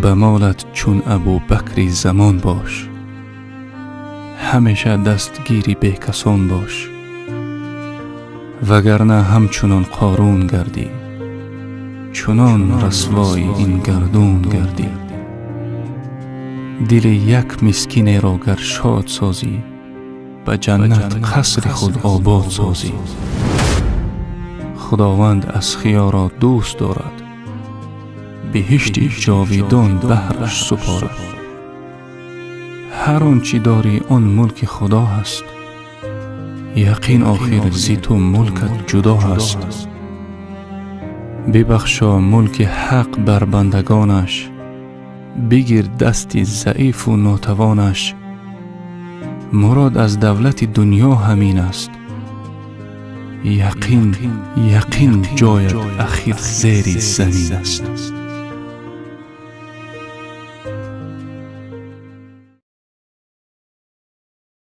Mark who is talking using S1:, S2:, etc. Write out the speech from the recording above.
S1: به مالت چون ابو بکری زمان باش، همیشه دستگیری به کسان باش، وگرنه همچنان قارون گردی، چنان رسوای این گردون گردی. دل یک مسکین را گر شاد سازی، به جنت قصر خود آباد سازی. خداوند از خیا را دوست دارد، بهشت جاویدان بهرش سپارد. هر آنچه داری آن ملک خدا هست، یقین آخر زی تو ملکت جدا هست. ببخشا ملک حق بر بندگانش، بگیر دست ضعیف و ناتوانش. مراد از دولت دنیا همین است، یقین جایت اخیر زیر زمین است.